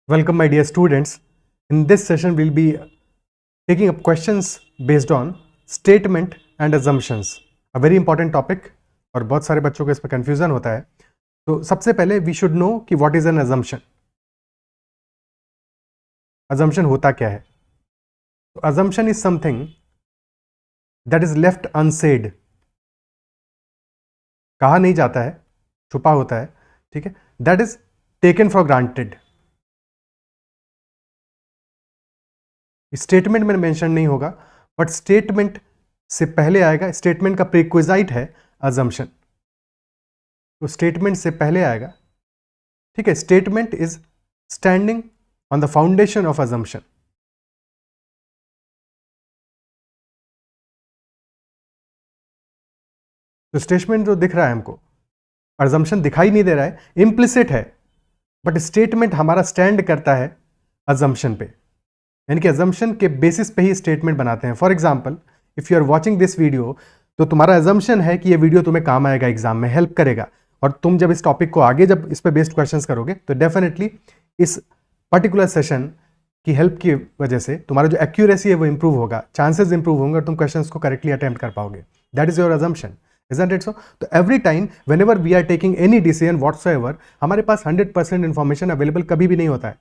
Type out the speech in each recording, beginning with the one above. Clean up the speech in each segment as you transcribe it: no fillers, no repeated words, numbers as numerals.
Welcome, my dear students. In this session, we'll be taking up questions based on statement and assumptions. A very important topic और बहुत सारे बच्चों को इस पर कंफ्यूजन होता है. तो सबसे पहले वी शुड नो कि what is an assumption. assumption होता क्या है? तो assumption is something that is left unsaid. कहा नहीं जाता है, छुपा होता है, ठीक है. That is taken for granted. Statement में मेंशन नहीं होगा, बट स्टेटमेंट से पहले आएगा. स्टेटमेंट का प्रीक्विजाइट है अजम्पशन, तो स्टेटमेंट से पहले आएगा, ठीक है. Statement is standing on the foundation of assumption. तो स्टेटमेंट जो दिख रहा है हमको, अजम्पशन दिखाई नहीं दे रहा है, इम्प्लिसिट है, बट स्टेटमेंट हमारा स्टैंड करता है अजम्पशन पे, यानी कि अजम्पशन के बेसिस पे ही स्टेटमेंट बनाते हैं. For example, if you are watching this video, तो तुम्हारा अजम्पशन है कि ये वीडियो तुम्हें काम आएगा, एग्जाम में हेल्प करेगा, और तुम जब इस टॉपिक को आगे जब इस पे बेस्ड क्वेश्चंस करोगे तो डेफिनेटली इस पर्टिकुलर सेशन की हेल्प की वजह से तुम्हारा जो एक्यूरेसी है वो इंप्रूव होगा, चांसेस इंप्रूव होंगे और तुम क्वेश्चंस को करेक्टली अटेम्प्ट कर पाओगे. That is your assumption, isn't it so? तो every time whenever we are taking any decision whatsoever, हमारे पास 100% इन्फॉर्मेशन अवेलेबल कभी भी नहीं होता है.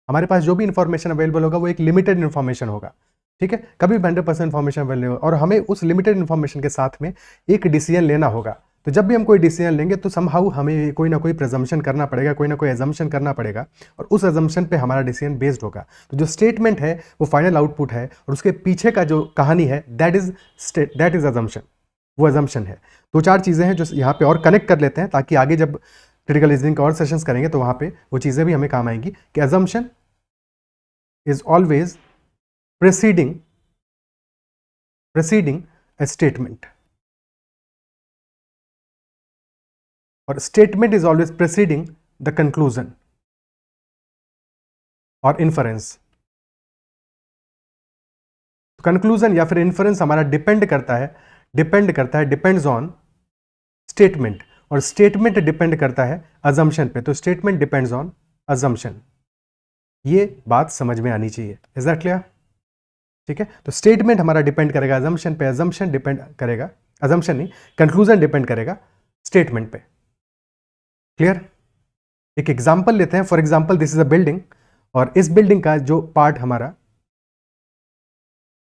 हमारे पास जो भी इन्फॉर्मेशन अवेलेबल होगा वो एक लिमिटेड इन्फॉर्मेशन होगा, ठीक है. कभी भी 100% इन्फॉर्मेशन अवेलेबल होगा और हमें उस लिमिटेड इन्फॉर्मेशन के साथ में एक डिसीजन लेना होगा. तो जब भी हम कोई डिसीजन लेंगे तो समहाउ हमें कोई ना कोई प्रेजम्पशन करना पड़ेगा, कोई ना कोई एजम्पशन करना पड़ेगा, और उस एजम्पशन पे हमारा डिसीजन बेस्ड होगा. तो जो स्टेटमेंट है वो फाइनल आउटपुट है, और उसके पीछे का जो कहानी है दैट इज अजम्पशन, वो अजम्पशन है. दो चार चीज़ें हैं जो यहाँ पे और कनेक्ट कर लेते हैं, ताकि आगे जब क्रिटिकल रीजनिंग का और सेशंस करेंगे तो वहाँ पे वो चीज़ें भी हमें काम आएंगी. कि assumption is always preceding a statement, और statement is always preceding the conclusion और इन्फरेंस. कंक्लूजन या फिर इन्फरेंस हमारा डिपेंड्स ऑन स्टेटमेंट, और स्टेटमेंट डिपेंड करता है अजम्पशन पे. तो स्टेटमेंट डिपेंड्स ऑन अजम्पशन. ये बात समझ में आनी चाहिए. Is that clear? ठीक है. तो स्टेटमेंट हमारा डिपेंड करेगा अजम्पशन पे, अजम्पशन डिपेंड करेगा, अजम्पशन नहीं, कंक्लूजन डिपेंड करेगा स्टेटमेंट पे. क्लियर? एक एग्जांपल लेते हैं. For example, this is a building, और इस बिल्डिंग का जो पार्ट हमारा,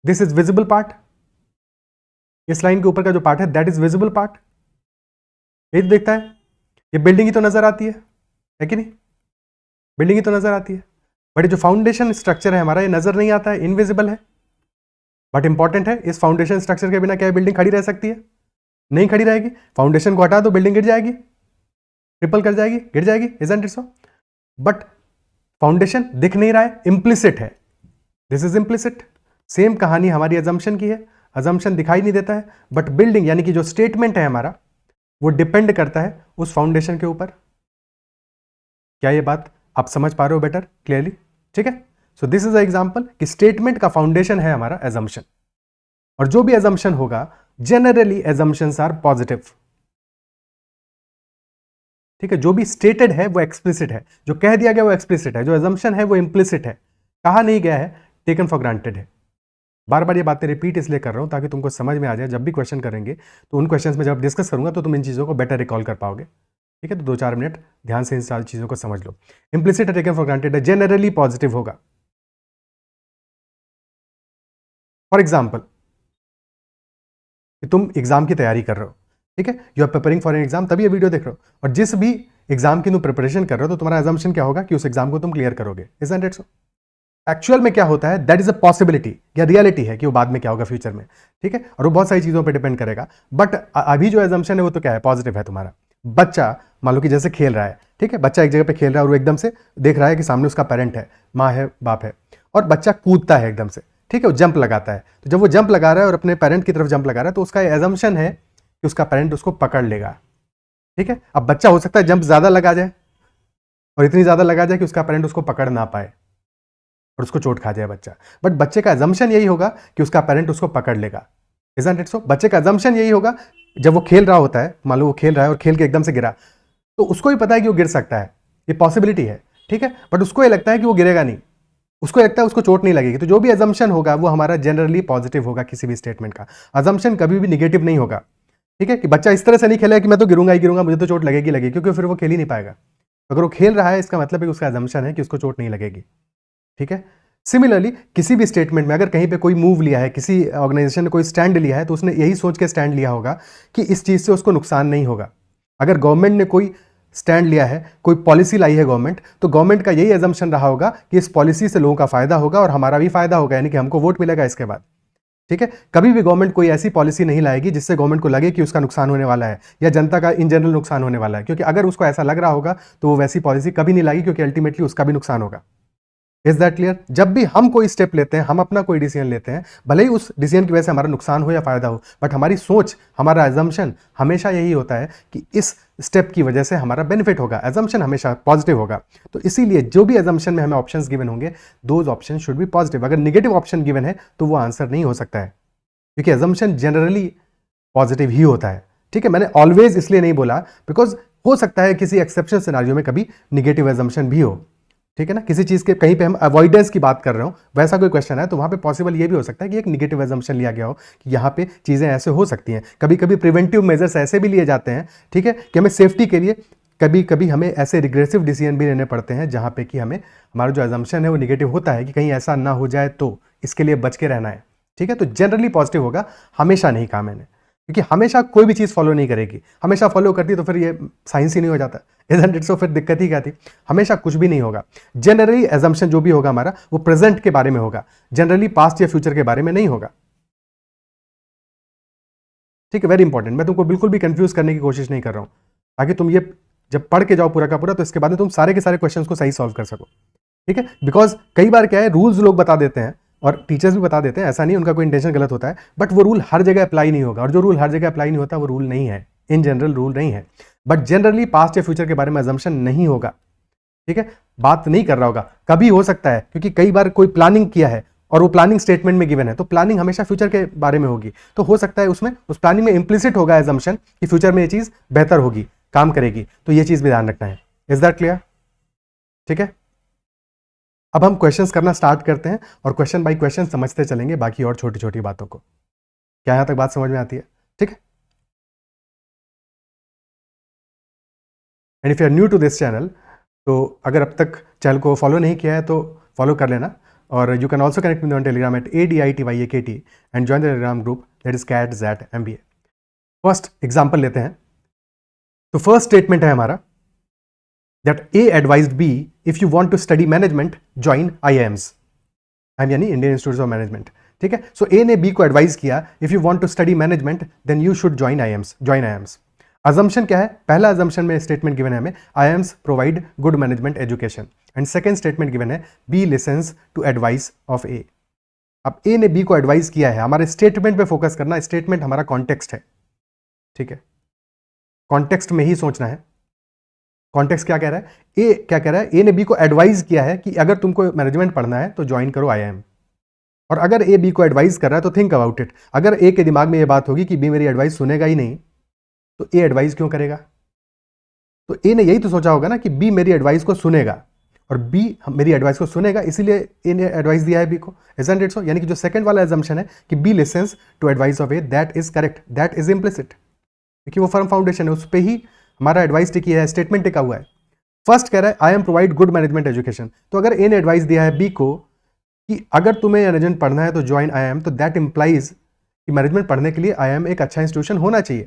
दिस इज विजिबल पार्ट. इस लाइन के ऊपर का जो पार्ट है दैट इज विजिबल पार्ट. ये तो देखता है, ये बिल्डिंग ही तो नजर आती है कि नहीं? बिल्डिंग ही तो नजर आती है, बट जो फाउंडेशन स्ट्रक्चर है हमारा ये नजर नहीं आता है, इनविजिबल है, बट इंपॉर्टेंट है. इस फाउंडेशन स्ट्रक्चर के बिना क्या बिल्डिंग खड़ी रह सकती है? नहीं खड़ी रहेगी. फाउंडेशन को हटा दो, बिल्डिंग गिर जाएगी, ट्रिपल कर जाएगी, गिर जाएगी. Isn't it so? But foundation दिख नहीं रहा है, इम्प्लिसिट है. This is implicit. सेम कहानी हमारी अजम्पशन की है. अजम्पशन दिखाई नहीं देता है, बट बिल्डिंग यानी कि जो स्टेटमेंट है हमारा वो डिपेंड करता है उस फाउंडेशन के ऊपर. क्या ये बात आप समझ पा रहे हो बेटर क्लियरली? ठीक है. So this is a example कि स्टेटमेंट का फाउंडेशन है हमारा एजम्पशन, और जो भी एजम्पशन होगा जनरली एजम्पशंस आर पॉजिटिव. ठीक है. जो भी स्टेटेड है वो एक्सप्लिसिट है, जो कह दिया गया वो एक्सप्लिसिट है, जो एजम्पशन है वो इम्प्लिसिट है, कहा नहीं गया है, टेकन फॉर ग्रांटेड है. बार बार ये बातें रिपीट इसलिए कर रहा हूं ताकि तुमको समझ में आ जाए. जब भी क्वेश्चन करेंगे तो उन क्वेश्चंस में जब डिस्कस करूंगा तो तुम इन चीज़ों को बेटर रिकॉल कर पाओगे. ठीक है. तो 2-4 मिनट ध्यान से इन सारी चीज़ों को समझ लो. इम्प्लिसिट है, टेकन फॉर ग्रांटेड है, जनरली पॉजिटिव होगा. फॉर एग्जाम्पल, तुम एग्जाम की तैयारी कर रहे हो, ठीक है, you are preparing for an exam, तभी ये वीडियो देख रहे हो, और जिस भी एग्जाम की तुम प्रिपरेशन कर रहे हो तो तुम्हारा अजम्पशन क्या होगा कि उस एग्जाम को तुम क्लियर करोगे. Isn't it so? एक्चुअल में क्या होता है दैट इज अ पॉसिबिलिटी या रियलिटी है कि वो बाद में क्या होगा फ्यूचर में. ठीक है. और वो बहुत सारी चीज़ों पे डिपेंड करेगा, बट अभी जो एजम्पशन है वो तो क्या है, पॉजिटिव है. तुम्हारा बच्चा मान लो कि जैसे खेल रहा है, ठीक है, बच्चा एक जगह पे खेल रहा है और वो एकदम से देख रहा है कि सामने उसका पेरेंट है, माँ है, बाप है, और बच्चा कूदता है एकदम से, ठीक है, वो जंप लगाता है. तो जब वो जंप लगा रहा है और अपने पेरेंट की तरफ जंप लगा रहा है तो उसका एजम्पशन है कि उसका पेरेंट उसको पकड़ लेगा. ठीक है. अब बच्चा हो सकता है जंप ज्यादा लगा जाए, और इतनी ज्यादा लगा जाए कि उसका पेरेंट उसको पकड़ ना पाए और उसको चोट खा जाए बच्चा. बट बच्चे का अजम्पशन यही होगा कि उसका पेरेंट उसको पकड़ लेगा. इजंट इट सो? बच्चे का अजम्पशन यही होगा. जब वो खेल रहा होता है, मान लो वो खेल रहा है और खेल के एकदम से गिरा, तो उसको ही पता है कि वो गिर सकता है, ये पॉसिबिलिटी है, ठीक है, बट उसको ये लगता है कि वो गिरेगा नहीं, उसको लगता है उसको चोट नहीं लगेगी। तो जो भी अजम्पशन होगा वो हमारा जनरली पॉजिटिव होगा किसी भी स्टेटमेंट का। अजम्पशन कभी भी निगेटिव नहीं होगा, ठीक है, कि बच्चा इस तरह से नहीं खेलेगा कि मैं तो गिरूंगा ही गिरूंगा, मुझे तो चोट लगेगी लगेगी, क्योंकि फिर वो खेल ही नहीं पाएगा। अगर वो खेल रहा है इसका मतलब है कि उसका अजम्पशन है कि उसको चोट नहीं लगेगी, ठीक है। सिमिलरली किसी भी स्टेटमेंट में अगर कहीं पे कोई मूव लिया है, किसी ऑर्गेनाइजेशन ने कोई स्टैंड लिया है, तो उसने यही सोच के स्टैंड लिया होगा कि इस चीज से उसको नुकसान नहीं होगा। अगर गवर्नमेंट ने कोई स्टैंड लिया है, कोई पॉलिसी लाई है गवर्नमेंट, तो गवर्नमेंट का यही एजम्पशन रहा होगा कि इस पॉलिसी से लोगों का फायदा होगा और हमारा भी फायदा होगा, यानी कि हमको वोट मिलेगा इसके बाद, ठीक है। कभी भी गवर्नमेंट कोई ऐसी पॉलिसी नहीं लाएगी जिससे गवर्नमेंट को लगे कि उसका नुकसान होने वाला है या जनता का इन जनरल नुकसान होने वाला है, क्योंकि अगर उसको ऐसा लग रहा होगा तो वो वैसी पॉलिसी कभी नहीं लाएगी, क्योंकि अल्टीमेटली उसका भी नुकसान होगा। Is that clear? जब भी हम कोई स्टेप लेते हैं, हम अपना कोई डिसीजन लेते हैं, भले ही उस डिसीजन की वजह से हमारा नुकसान हो या फायदा हो, बट हमारी सोच, हमारा एजम्पशन हमेशा यही होता है कि इस स्टेप की वजह से हमारा बेनिफिट होगा। एजम्पशन हमेशा पॉजिटिव होगा। तो इसीलिए जो भी एजम्पशन में हमें ऑप्शंस गिवन होंगे, those option should be positive. अगर नेगेटिव ऑप्शन गिवन है तो वो आंसर नहीं हो सकता है, क्योंकि एजम्पशन जनरली पॉजिटिव ही होता है, ठीक है। मैंने ऑलवेज इसलिए नहीं बोला बिकॉज हो सकता है किसी एक्सेप्शनल सिनेरियो में कभी नेगेटिव एजम्पशन भी हो, ठीक है ना। किसी चीज के कहीं पे हम अवॉइडेंस की बात कर रहे हो, वैसा कोई क्वेश्चन है, तो वहां पे पॉसिबल ये भी हो सकता है कि एक नेगेटिव एजम्पशन लिया गया हो कि यहाँ पे चीजें ऐसे हो सकती हैं। कभी कभी प्रिवेंटिव मेजर्स ऐसे भी लिए जाते हैं, ठीक है, कि हमें सेफ्टी के लिए कभी कभी हमें ऐसे रिग्रेसिव डिसीजन भी लेने पड़ते हैं जहां पे कि हमें हमारा जो एजम्पशन है वो नेगेटिव होता है कि कहीं ऐसा ना हो जाए, तो इसके लिए बच के रहना है, ठीक है। तो जनरली पॉजिटिव होगा, हमेशा नहीं कहा मैंने, क्योंकि हमेशा कोई भी चीज़ फॉलो नहीं करेगी। हमेशा फॉलो करती तो फिर ये साइंस ही नहीं हो जाता, इजंट इट? सो फिर दिक्कत ही क्या थी। हमेशा कुछ भी नहीं होगा। जनरली एजम्पशन जो भी होगा हमारा वो प्रेजेंट के बारे में होगा, जनरली पास्ट या फ्यूचर के बारे में नहीं होगा, ठीक है। Very important. मैं तुमको बिल्कुल भी कंफ्यूज करने की कोशिश नहीं कर रहा हूं, ताकि तुम ये जब पढ़ के जाओ पूरा का पूरा, तो इसके बाद में तुम सारे के सारे क्वेश्चंस को सही सॉल्व कर सको, ठीक है। बिकॉज कई बार क्या है, रूल्स लोग बता देते हैं और टीचर्स भी बता देते हैं, ऐसा नहीं उनका कोई इंटेंशन गलत होता है, बट वो रूल हर जगह अप्लाई नहीं होगा, और जो रूल हर जगह अप्लाई नहीं होता वो रूल नहीं है, इन जनरल रूल नहीं है। बट जनरली पास्ट या फ्यूचर के बारे में अजम्पशन नहीं होगा, ठीक है। बात नहीं कर रहा होगा, कभी हो सकता है, क्योंकि कई बार कोई प्लानिंग किया है और वो प्लानिंग स्टेटमेंट में गिवन है, तो प्लानिंग हमेशा फ्यूचर के बारे में होगी, तो हो सकता है उसमें उस प्लानिंग में इंप्लिसिट होगा एजम्पशन कि फ्यूचर में ये चीज बेहतर होगी, काम करेगी, तो ये चीज भी ध्यान रखना है। Is that clear? ठीक है। अब हम क्वेश्चंस करना स्टार्ट करते हैं और क्वेश्चन बाय क्वेश्चन समझते चलेंगे बाकी और छोटी छोटी बातों को। क्या यहां तक बात समझ में आती है? ठीक है। And if you are new to this channel, तो अगर अब तक चैनल को फॉलो नहीं किया है तो फॉलो कर लेना, और you can also connect with on Telegram at ADITYAKT and join the Telegram group that is CAT-ZAT-MBA। First example लेते हैं। तो फर्स्ट स्टेटमेंट है हमारा that A advised B, if you want to study management, join IIMs, यानी Indian institute of management, ठीक है। So A ने B को एडवाइस किया, if you want to study management then you should join IIMs। Assumption क्या है? पहला assumption में स्टेटमेंट गिवन है हमें, IIMs provide good management education, and second statement given है, B listens to advice of A. अब A ने B को एडवाइस किया है, हमारे स्टेटमेंट पे फोकस करना, स्टेटमेंट हमारा कॉन्टेक्स्ट है, ठीक है, कॉन्टेक्स्ट में ही सोचना है। कॉन्टेक्स्ट क्या कह रहा है? ए क्या कह रहा है? ए ने बी को एडवाइस किया है कि अगर तुमको मैनेजमेंट पढ़ना है तो ज्वाइन करो IIM। और अगर ए बी को एडवाइस कर रहा है तो थिंक अबाउट इट, अगर ए के दिमाग में ये बात होगी कि बी मेरी एडवाइस सुनेगा ही नहीं, तो ए एडवाइस क्यों करेगा? तो ए ने यही तो सोचा होगा ना कि बी मेरी एडवाइस को सुनेगा, और बी मेरी एडवाइस को सुनेगा, इसीलिए ए ने एडवाइस दिया है बी को। Isn't it so? यानी कि जो सेकंड वाला एजम्पशन है कि B listens to advice of A, that is correct, that is implicit, क्योंकि वो फर्म फाउंडेशन है, उस पर ही हमारा एडवाइस टिकी है, स्टेटमेंट टिका हुआ है। फर्स्ट कह रहा है IIM provide good management education, तो अगर ए ने एडवाइस दिया है बी को कि अगर तुम्हें मैनेजमेंट पढ़ना है तो ज्वाइन IIM, तो दैट इंप्लाइज कि मैनेजमेंट पढ़ने के लिए IIM एक अच्छा इंस्टीट्यूशन होना चाहिए,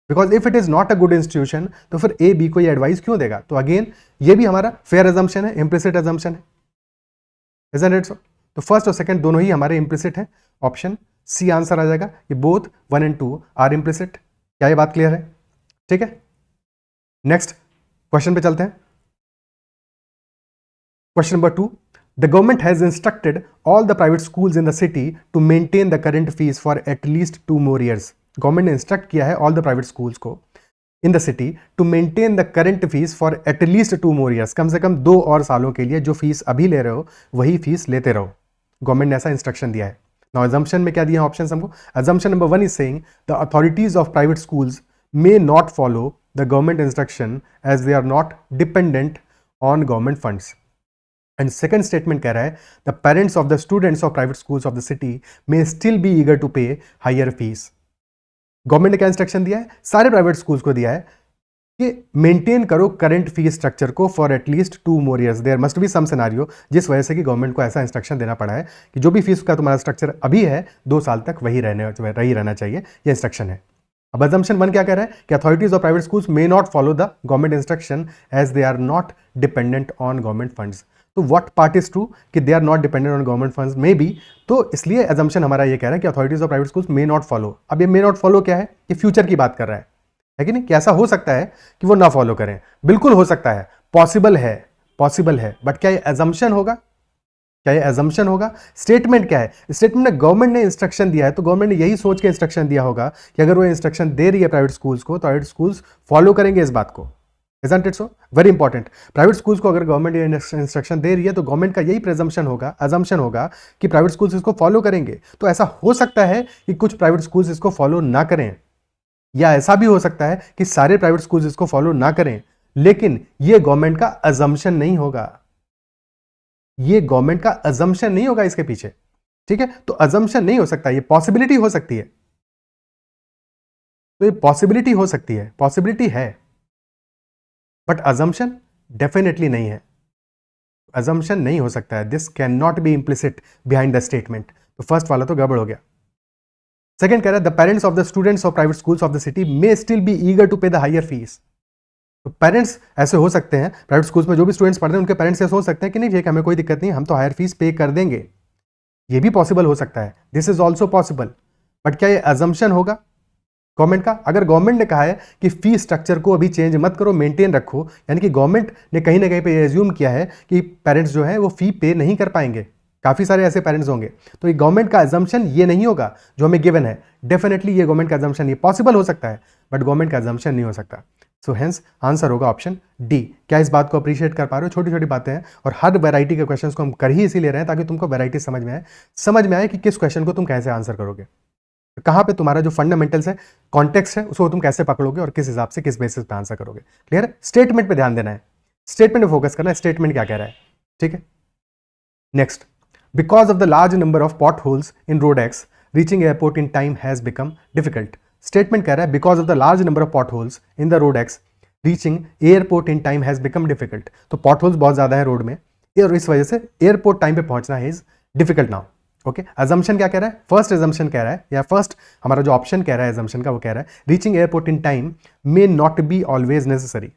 because if it is not a good institution तो फिर ए बी को ये एडवाइस क्यों देगा? तो अगेन ये भी हमारा फेयर एजम्पशन है, इम्प्लिसिट एजम्पशन है, इजंट इट सो? तो फर्स्ट और सेकंड दोनों ही हमारे इम्प्लिसिट है, ऑप्शन सी आंसर आ जाएगा, ये बोथ 1 and 2 आर इम्प्लिसिट। क्या ये बात क्लियर है? ठीक है। नेक्स्ट क्वेश्चन पे चलते हैं। Question number 2. The government has instructed all the private schools in the city to maintain the current fees for at least 2 more years. Government ने इंस्ट्रक्ट किया है ऑल द प्राइवेट स्कूल्स को in the city to maintain the current fees for at least 2 more years, कम से कम 2 और सालों के लिए जो फीस अभी ले रहे हो वही फीस लेते रहो। गवर्नमेंट ने ऐसा इंस्ट्रक्शन दिया है। नाउ अजम्पशन में क्या दिया है ऑप्शन हमको? Assumption number 1 is saying the authorities of private schools may not follow the government instruction as they are not dependent on government funds. And second statement कह रहा है the parents of the students of private schools of the city may still be eager to pay higher fees. Government ने क्या instruction दिया है, सारे private schools को दिया है कि मेंटेन करो करंट फीस स्ट्रक्चर को for at least 2 more years। There must be some scenario जिस वजह से कि गवर्नमेंट को ऐसा इंस्ट्रक्शन देना पड़ा है कि जो भी फीस का तुम्हारा स्ट्रक्चर अभी है 2 साल तक वही रहना चाहिए, ये इंस्ट्रक्शन है। अब अजम्पशन 1 क्या कह रहा है कि authorities of private schools may not follow the government instruction as they are not dependent on government funds. तो व्हाट पार्ट इज ट्रू कि they are not dependent on government funds may be, तो इसलिए assumption हमारा ये कह रहा है कि authorities of private schools may not follow. अब ये मे नॉट फॉलो क्या है, ये फ्यूचर की बात कर रहा है कि नहीं, कि ऐसा हो सकता है कि वो ना फॉलो करें, बिल्कुल हो सकता है, पॉसिबल है, बट क्या ये अजम्पशन होगा, क्या ये अजम्पशन होगा? स्टेटमेंट क्या है, स्टेटमेंट में गवर्नमेंट ने इंस्ट्रक्शन दिया है तो गवर्नमेंट ने यही सोच के इंस्ट्रक्शन दिया होगा कि अगर वो इंस्ट्रक्शन दे रही है प्राइवेट स्कूल्स को तो प्राइवेट स्कूल्स फॉलो करेंगे इस बात को। Isn't it so? Very important. Private schools को अगर गवर्नमेंट ये इंस्ट्रक्शन दे रही है तो गवर्नमेंट का यही प्रेजम्पशन होगा, अजम्पशन होगा कि प्राइवेट स्कूल्स इसको फॉलो करेंगे। तो ऐसा हो सकता है कि कुछ प्राइवेट स्कूल्स इसको फॉलो ना करें, या ऐसा भी हो सकता है कि सारे प्राइवेट स्कूल्स इसको फॉलो ना करें, लेकिन ये गवर्नमेंट का अजम्पशन नहीं होगा, ये गवर्नमेंट का अजम्पशन नहीं होगा इसके पीछे, ठीक है? तो अजम्पशन नहीं हो सकता, ये पॉसिबिलिटी हो सकती है, तो ये पॉसिबिलिटी हो सकती है, पॉसिबिलिटी है, बट अजम्पशन डेफिनेटली नहीं है, अजम्पशन नहीं हो सकता है। This can not be implicit behind the statement. तो फर्स्ट वाला तो गड़बड़ हो गया। सेकंड कह रहा है the parents of the students of private schools of the city may still be eager to pay the higher fees. तो पेरेंट्स ऐसे हो सकते हैं, प्राइवेट स्कूल्स में जो भी स्टूडेंट्स पढ़ रहे हैं उनके पेरेंट्स ऐसे हो सकते हैं कि नहीं ठीक है हमें कोई दिक्कत नहीं, हम तो हायर फीस पे कर देंगे, ये भी पॉसिबल हो सकता है, this is also possible. But क्या ये अजम्पशन होगा गवर्नमेंट का? अगर गवर्नमेंट ने कहा है कि फी स्ट्रक्चर को अभी चेंज मत करो, मेंटेन रखो, यानी कि गवर्नमेंट ने कहीं ना कहीं पे ये एज्यूम किया है कि पेरेंट्स जो है वो फी पे नहीं कर पाएंगे, काफ़ी सारे ऐसे पेरेंट्स होंगे, तो ये गवर्नमेंट का अजम्पशन ये नहीं होगा जो हमें गिवन है। डेफिनेटली ये गवर्नमेंट का अजम्पशन ये पॉसिबल हो सकता है, बट गवर्नमेंट का अजम्पशन नहीं हो सकता। सो हेंस आंसर होगा ऑप्शन डी। क्या इस बात को अप्रिशिएट कर पा रहे हो? छोटी छोटी बातें हैं और हर वैरायटी के क्वेश्चंस को हम कर ही इसीलिए रहे हैं ताकि तुमको वैरायटी समझ में आए कि किस क्वेश्चन को तुम कैसे आंसर करोगे, कहाँ पे तुम्हारा जो फंडामेंटल्स है, कॉन्टेक्स्ट है, उसको तुम कैसे पकड़ोगे और किस हिसाब से किस बेसिस पे आंसर करोगे। क्लियर है? स्टेटमेंट पे ध्यान देना है, स्टेटमेंट पे फोकस करना है, स्टेटमेंट क्या कह रहा है, ठीक है? Next, because of the large number of pot holes in road x reaching airport in time has become difficult. Statement कह रहा है because of the large number of pot holes in the road x reaching airport in time has become difficult. तो pot holes बहुत ज्यादा है road में और इस वजह से एयरपोर्ट टाइम पे पहुंचना is difficult now. Okay, assumption क्या कह रहा है? फर्स्ट अजम्पशन कह रहा है, या फर्स्ट हमारा जो ऑप्शन कह रहा है अजम्पशन का, वो कह रहा है reaching airport in time may not be always necessary.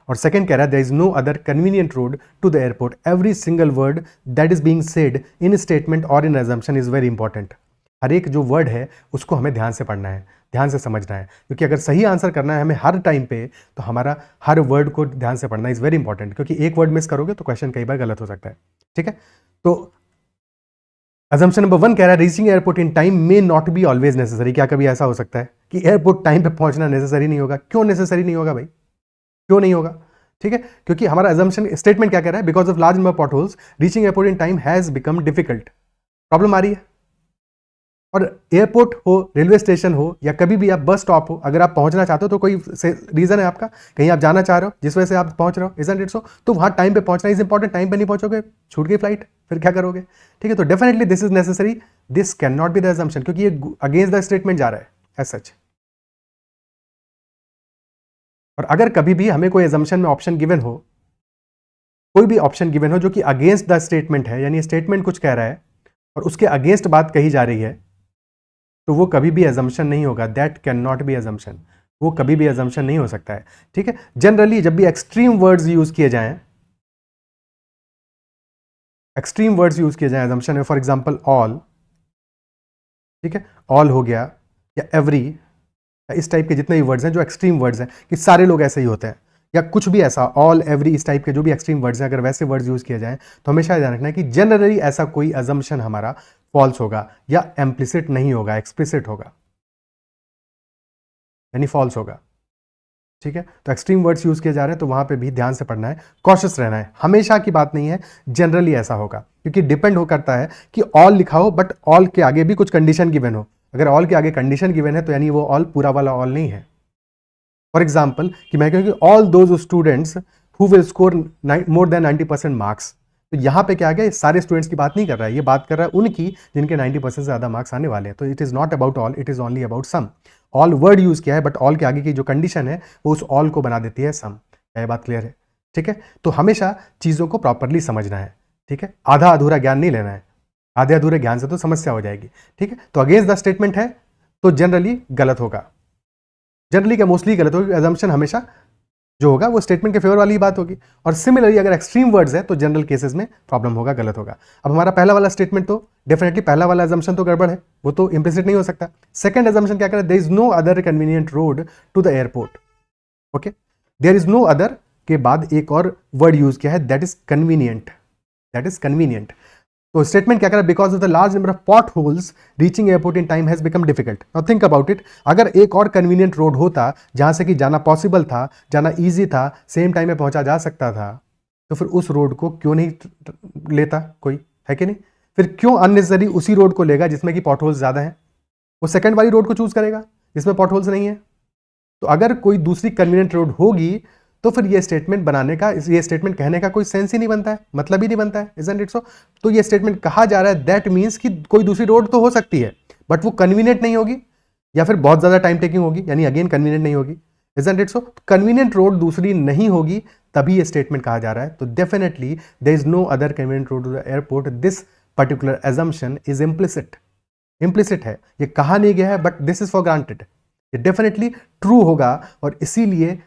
और सेकंड कह रहा है there is no other convenient road to the airport. Every single word that is being said in statement और in assumption is very important. हर एक जो word है उसको हमें ध्यान से पढ़ना है, ध्यान से समझना है, क्योंकि अगर सही आंसर करना है हमें हर टाइम पे तो हमारा हर वर्ड को ध्यान से पढ़ना इज वेरी इंपॉर्टेंट, क्योंकि एक वर्ड मिस करोगे तो क्वेश्चन कई बार गलत हो सकता है, ठीक है? तो अजम्पशन नंबर 1 कह रहा है reaching airport in time may not be always necessary. क्या कभी ऐसा हो सकता है कि एयरपोर्ट टाइम पे पहुंचना नेसेसरी नहीं होगा? क्यों नेसेसरी नहीं होगा भाई, क्यों नहीं होगा? ठीक है, क्योंकि हमारा अजम्पशन स्टेटमेंट क्या कह रहा है because of large number potholes reaching airport in time has become difficult. Problem आ रही है, और एयरपोर्ट हो, रेलवे स्टेशन हो, या कभी भी आप बस स्टॉप हो, अगर आप पहुंचना चाहते हो तो कोई रीजन है आपका, कहीं आप जाना चाह रहे हो जिस वजह से आप पहुंच रहे हो, इजंट इट सो? तो वहां टाइम पे पहुंचना इज इंपॉर्टेंट। टाइम पे नहीं पहुंचोगे, छूट गई फ्लाइट, फिर क्या करोगे? ठीक है, तो definitely this is necessary, this can not be the assumption, क्योंकि ये अगेंस्ट द स्टेटमेंट जा रहा है एज सच। और अगर कभी भी हमें कोई अजम्पशन में ऑप्शन गिवन हो, कोई भी ऑप्शन गिवन हो जो कि अगेंस्ट द स्टेटमेंट है, यानी स्टेटमेंट कुछ कह रहा है और उसके अगेंस्ट बात कही जा रही है, तो वो कभी भी अजम्पशन नहीं होगा। That can not B assumption, वो कभी भी अजम्पशन नहीं हो सकता है, ठीक है? जनरली जब भी एक्सट्रीम वर्ड्स यूज किए जाएं, एक्सट्रीम वर्ड्स यूज किए जाएं अजम्पशन में, फॉर एग्जांपल ऑल, ठीक है, ऑल हो गया, या एवरी, इस टाइप के जितने भी वर्ड्स हैं जो एक्सट्रीम वर्ड्स हैं कि सारे लोग ऐसे ही होते हैं, या कुछ भी ऐसा, ऑल, एवरी, इस टाइप के जो भी एक्सट्रीम वर्ड्स हैं, अगर वैसे वर्ड्स यूज किए जाएं तो हमेशा ध्यान रखना है कि जनरली ऐसा कोई अजम्पशन हमारा फॉल्स होगा, या एम्प्लिसिट नहीं होगा, एक्सप्लिसिट होगा, यानी फॉल्स होगा, ठीक है? तो एक्सट्रीम वर्ड्स यूज किए जा रहे हैं तो वहां पे भी ध्यान से पढ़ना है, कॉशियस रहना है, हमेशा की बात नहीं है, जनरली ऐसा होगा, क्योंकि डिपेंड हो करता है कि ऑल लिखा हो बट ऑल के आगे भी कुछ कंडीशन गिवन हो। अगर ऑल के आगे कंडीशन गिवन है तो यानी वो ऑल पूरा वाला ऑल नहीं है। फॉर एग्जाम्पल कि मैं कहूँ कि all those students who will score more than 90% marks, तो यहाँ पे क्या आ गया, सारे स्टूडेंट्स की बात नहीं कर रहा है, ये बात कर रहा है उनकी जिनके 90% से ज़्यादा मार्क्स आने वाले हैं। तो it is not about all, it is only about some. All word use किया है, बट ऑल के आगे की जो कंडीशन है वो उस ऑल को बना देती है सम। क्या ये बात क्लियर है? ठीक है, तो हमेशा चीज़ों को प्रॉपरली समझना है। ठीक है, आधा अधूरा ज्ञान नहीं लेना है, आधे अधूरे ज्ञान से तो समस्या हो जाएगी। ठीक है, तो अगेंस्ट द स्टेटमेंट है तो जनरली गलत होगा, जनरली क्या मोस्टली गलत होगी। एजम्पशन हमेशा जो होगा वो स्टेटमेंट के फेवर वाली ही बात होगी। और सिमिलरली अगर एक्सट्रीम वर्ड्स है तो जनरल केसेस में प्रॉब्लम होगा, गलत होगा। अब हमारा पहला वाला स्टेटमेंट तो डेफिनेटली पहला वाला एजम्पशन तो गड़बड़ है, वो तो इंप्लिसिट नहीं हो सकता। सेकंड एजम्पशन क्या करे, there is no other convenient road to the airport. Okay, there is no other के बाद एक और वर्ड यूज किया है, that is convenient, that is convenient. तो स्टेटमेंट क्या करा, because of the large number of potholes reaching airport in time has become difficult. Now think about it, अगर एक और कन्वीनियंट रोड होता जहां से कि जाना पॉसिबल था, जाना इजी था, सेम टाइम में पहुंचा जा सकता था, तो फिर उस रोड को क्यों नहीं लेता कोई, है कि नहीं? फिर क्यों अननेसेसरी उसी रोड को लेगा जिसमें कि पॉट होल्स ज्यादा है? वो सेकंड वाली रोड को चूज करेगा जिसमें पॉट होल्स नहीं है। तो अगर कोई दूसरी कन्वीनियंट रोड होगी तो फिर ये स्टेटमेंट बनाने का, ये स्टेटमेंट कहने का कोई सेंस ही नहीं बनता है, मतलब ही नहीं बनता है, इजंट इट सो? तो ये स्टेटमेंट कहा जा रहा है दैट मीन्स कि कोई दूसरी रोड तो हो सकती है बट वो कन्वीनियंट नहीं होगी या फिर बहुत ज्यादा टाइम टेकिंग होगी, यानी अगेन कन्वीनियंट नहीं होगी, isn't it so? Convenient road दूसरी नहीं होगी तभी ये स्टेटमेंट कहा जा रहा है। तो definitely there is no other convenient road to the airport, this particular assumption is implicit, implicit है, ये कहा नहीं गया है but this is for granted, ये डेफिनेटली ट्रू होगा और इसीलिए